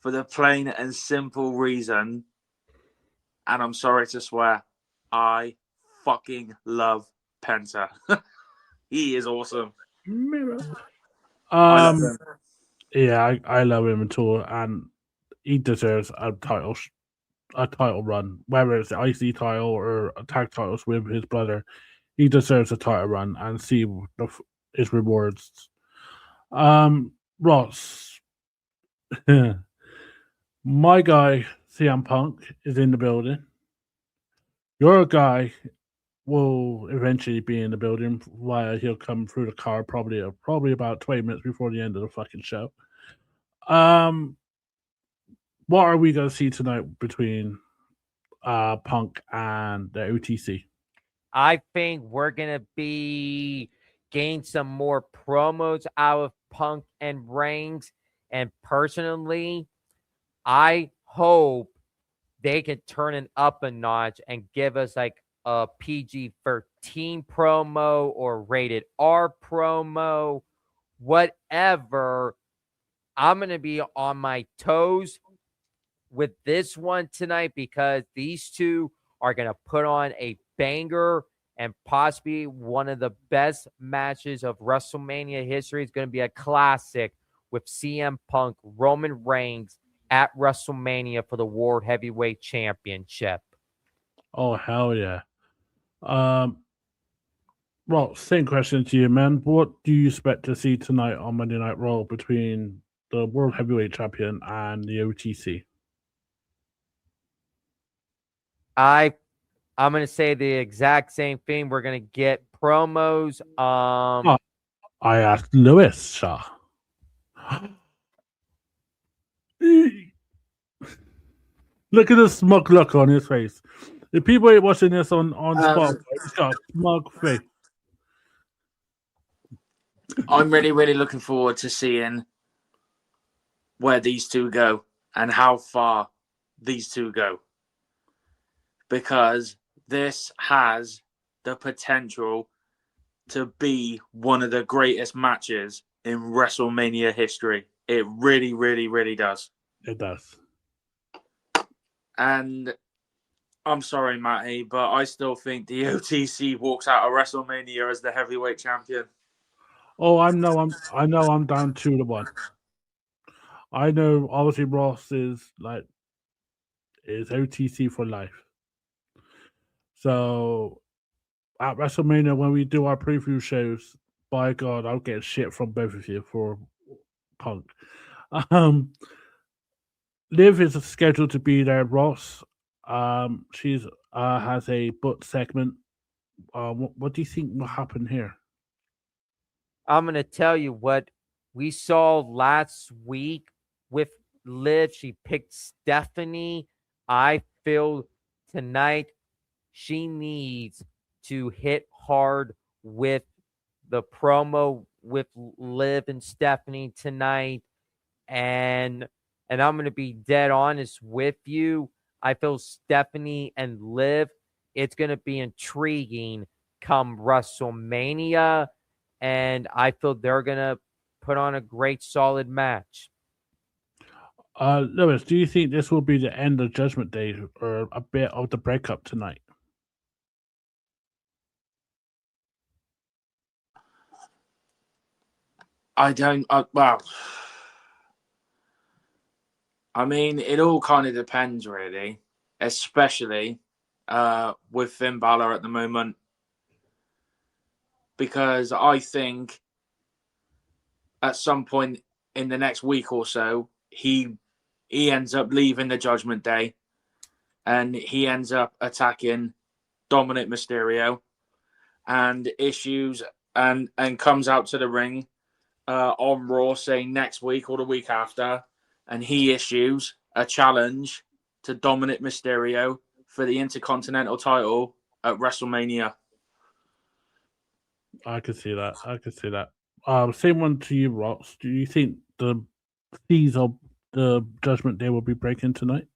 for the plain and simple reason, and I'm sorry to swear, I fucking love Penta. He is awesome. I love him. Yeah, I love him too, and he deserves a title run, whether it's the IC title or a tag titles with his brother. He deserves a title run and see his rewards. Ross, my guy CM Punk is in the building. Your guy will eventually be in the building while he'll come through the car probably about 20 minutes before the end of the fucking show. What are we gonna see tonight between Punk and the OTC? I think we're going to be getting some more promos out of Punk and Reigns. And personally, I hope they can turn it up a notch and give us like a PG-13 promo or rated R promo, whatever. I'm going to be on my toes with this one tonight because these two are going to put on a banger and possibly one of the best matches of WrestleMania history. It's going to be a classic with CM Punk, Roman Reigns at WrestleMania for the World Heavyweight Championship. Oh hell yeah! Well, same question to you, man. What do you expect to see tonight on Monday Night Raw between the World Heavyweight Champion and the OTC? I'm going to say the exact same thing. We're going to get promos. I asked Lewis, Shaw. Look at the smug look on his face. If people ain't watching this on Spotify, he's got a smug face. I'm really, really looking forward to seeing where these two go and how far these two go. Because this has the potential to be one of the greatest matches in WrestleMania history. It really, really, really does. It does. And I'm sorry, Matty, but I still think the OTC walks out of WrestleMania as the heavyweight champion. Oh, I know I'm down 2-1. I know obviously Ross is OTC for life. So at WrestleMania when we do our preview shows, by God, I'll get shit from both of you for Punk. Liv is scheduled to be there. Ross, she's has a book segment. What do you think will happen here? I'm going to tell you what we saw last week with Liv. She picked Stephanie. I feel tonight she needs to hit hard with the promo with Liv and Stephanie tonight. And I'm going to be dead honest with you. I feel Stephanie and Liv, it's going to be intriguing come WrestleMania. And I feel they're going to put on a great, solid match. Lewis, do you think this will be the end of Judgment Day or a bit of the breakup tonight? I don't. Well, I mean, it all kind of depends, really, especially with Finn Balor at the moment, because I think at some point in the next week or so, he ends up leaving the Judgment Day, and he ends up attacking Dominic Mysterio, and issues and comes out to the ring on Raw, saying next week or the week after, and he issues a challenge to Dominic Mysterio for the Intercontinental title at WrestleMania. I could see that. Same one to you, Ross. Do you think the seas of the Judgment Day will be breaking tonight?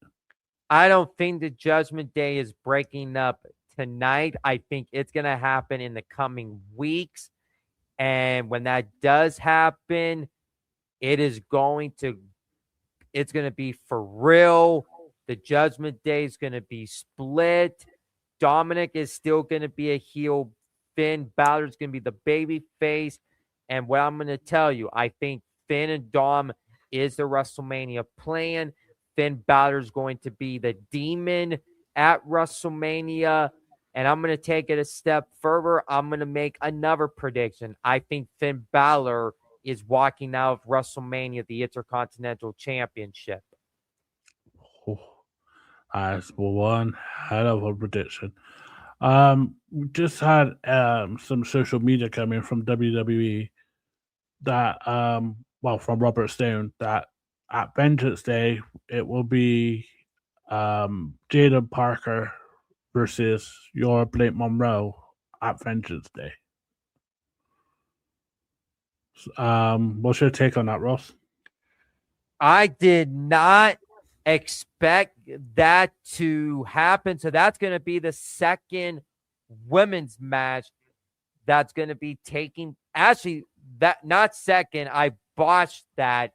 I don't think the Judgment Day is breaking up tonight. I think it's going to happen in the coming weeks. And when that does happen, it's going to be for real. The Judgment Day is going to be split. Dominic is still going to be a heel. Finn Balor is going to be the baby face. And what I'm going to tell you, I think Finn and Dom is the WrestleMania plan. Finn Balor is going to be the demon at WrestleMania. And I'm going to take it a step further. I'm going to make another prediction. I think Finn Balor is walking out of WrestleMania, the Intercontinental Championship. Oh, that's one hell of a prediction. We just had some social media coming from WWE that, from Robert Stone, that at Vengeance Day it will be Jada Parker versus your Blake Monroe at Vengeance Day. What's your take on that, Ross? I did not expect that to happen. So that's going to be the second women's match that's going to be taking. Actually, that not second. I botched that.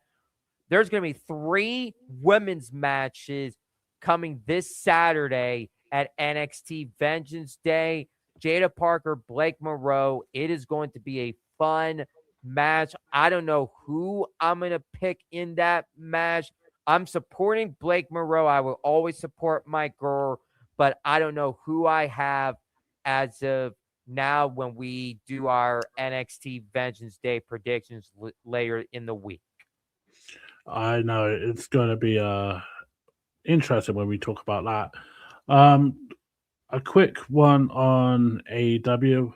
There's going to be 3 women's matches coming this Saturday at NXT Vengeance Day. Jada Parker, Blake Monroe. It is going to be a fun match. I don't know who I'm going to pick in that match. I'm supporting Blake Monroe. I will always support my girl, but I don't know who I have as of now when we do our NXT Vengeance Day predictions later in the week. I know it's going to be interesting when we talk about that. A quick one on AEW.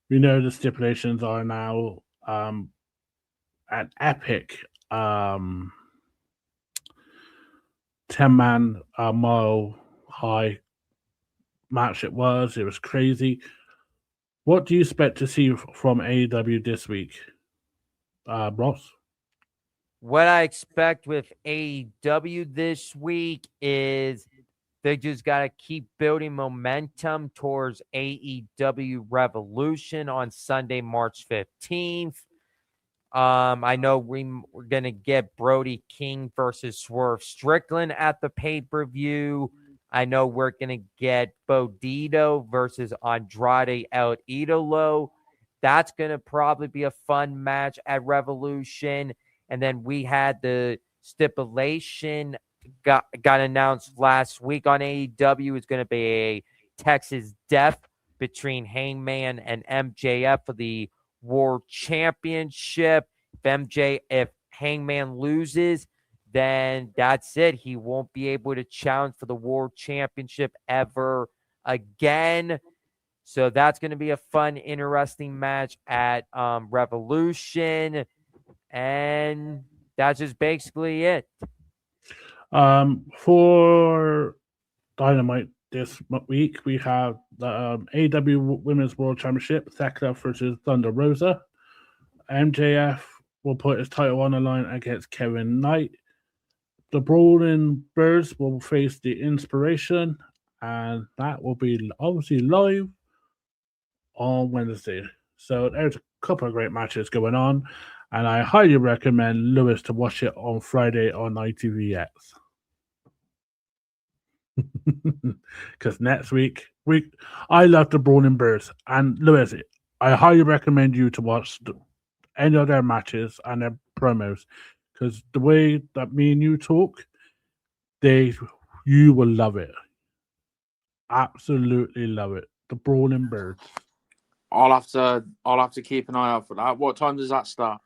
We know the stipulations are now an epic 10-man mile high match. It was crazy. What do you expect to see from AEW this week, Ross? What I expect with AEW this week is they just got to keep building momentum towards AEW Revolution on Sunday, March 15th. I know we're going to get Brody King versus Swerve Strickland at the pay-per-view. I know we're going to get Bodito versus Andrade El Idolo. That's going to probably be a fun match at Revolution. And then we had the stipulation got announced last week on AEW. It's going to be a Texas Death between Hangman and MJF for the World Championship. If Hangman loses, then that's it. He won't be able to challenge for the World Championship ever again. So that's going to be a fun, interesting match at Revolution. And that's just basically it. For Dynamite this week, we have the AEW Women's World Championship, Thekla versus Thunder Rosa. MJF will put his title on the line against Kevin Knight. The Brawling Birds will face the Inspiration, and that will be obviously live on Wednesday. So there's a couple of great matches going on, and I highly recommend Lewis to watch it on Friday on ITVX. Because next week, I love the Brawling Birds, and Lewis, I highly recommend you to watch any of their matches and their promos, because the way that me and you talk, you will love it. Absolutely love it. The Brawling Birds. I'll have to keep an eye out for that. What time does that start?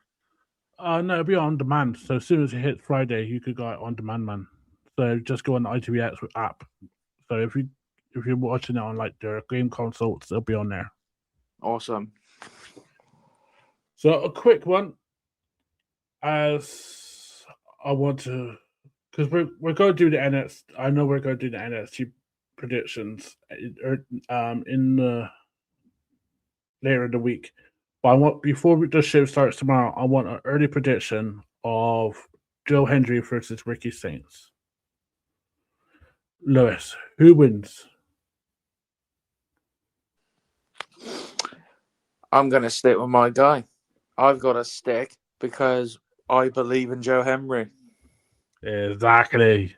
No, it'll be on demand. So as soon as it hits Friday, you could go out on demand, man. So just go on the ITVX app. So if you're watching it on like their game consoles, it'll be on there. Awesome. So a quick one, as I want to, because we're going to do the NXT. I know we're going to do the NXT predictions in the later in the week. But I want before the show starts tomorrow, I want an early prediction of Joe Hendry versus Ricky Saints. Lewis, who wins? I'm going to stick with my guy. I've got to stick because I believe in Joe Henry. Exactly.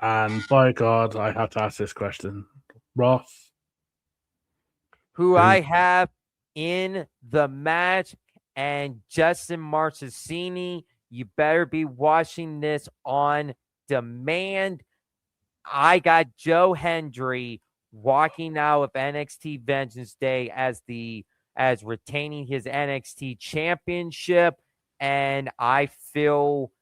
And by God, I have to ask this question. Ross? Who I have in the match, and Justin Marchesini, you better be watching this on demand. I got Joe Hendry walking out of NXT Vengeance Day as retaining his NXT championship, and I feel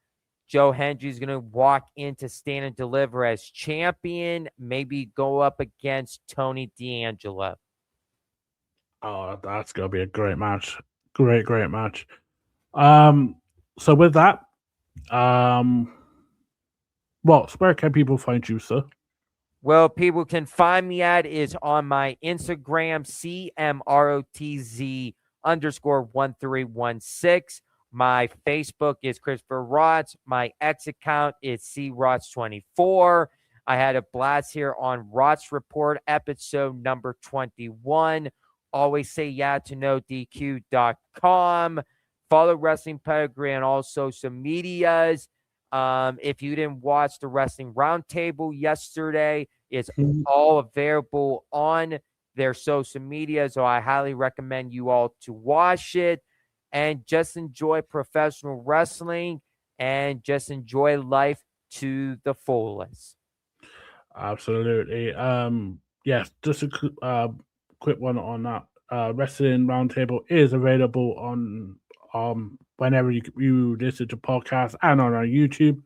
Joe Hendry is going to walk into Stand and Deliver as champion, maybe go up against Tony D'Angelo. Oh, that's going to be a great match. Great match. So with that, Ross, where can people find you, sir? Well, people can find me at is on my Instagram, CMROTZ_1316. My Facebook is Christopher Rotz. My X account is CRotz24. I had a blast here on Rotz Report, episode number 21. Always say yeah to NoDQ.com. Follow Wrestling Pedigree on all social medias. If you didn't watch the Wrestling Roundtable yesterday, it's all available on their social media, so I highly recommend you all to watch it and just enjoy professional wrestling and just enjoy life to the fullest. Absolutely. Yes, just a quick one on that. Wrestling Roundtable is available on whenever you listen to podcasts and on our YouTube,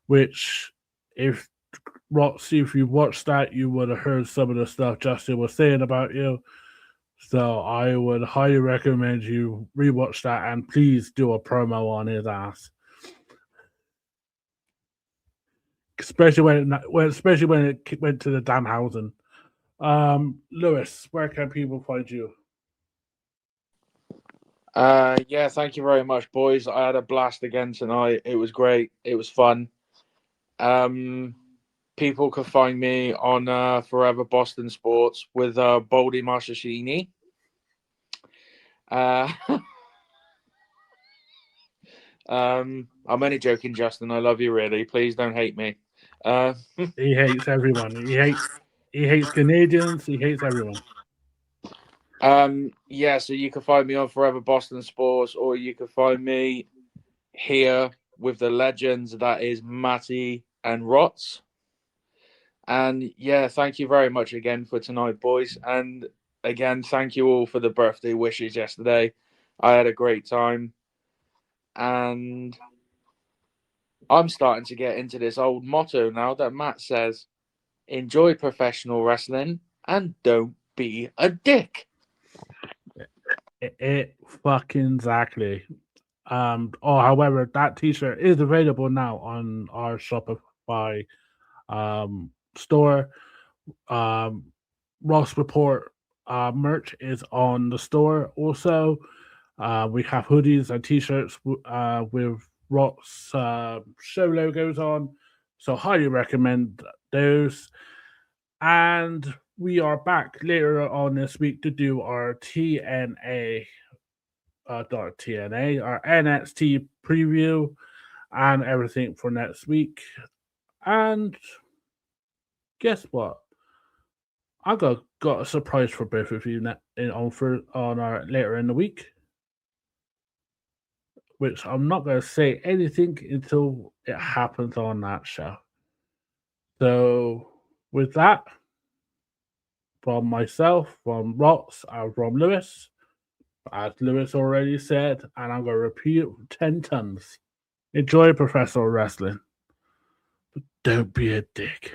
which if you watched that, you would have heard some of the stuff Justin was saying about you. So I would highly recommend you rewatch that and please do a promo on his ass. Especially when it went to the Danhausen. Lewis, where can people find you? Yeah, thank you very much, boys. I had a blast again tonight. It was great. It was fun. People can find me on Forever Boston Sports with Boldy Marchesini. I'm only joking, Justin. I love you, really. Please don't hate me. He hates everyone. He hates Canadians. He hates everyone. Yeah, so you can find me on Forever Boston Sports, or you can find me here with the legends. That is Matty and Rotz. And yeah, thank you very much again for tonight, boys. And again, thank you all for the birthday wishes yesterday. I had a great time. And I'm starting to get into this old motto now that Matt says, enjoy professional wrestling and don't be a dick. It fucking exactly. However, that T-shirt is available now on our Shopify store. Rotz Report merch is on the store. Also, we have hoodies and T-shirts with Rotz show logos on. So highly recommend those. And we are back later on this week to do our TNA, our NXT preview and everything for next week. And guess what? I got a surprise for both of you on our later in the week. which I'm not going to say anything until it happens on that show. So, with that, from myself, from Rotz, and from Louis, as Louis already said, and I'm going to repeat it 10 times. Enjoy professional wrestling, but don't be a dick.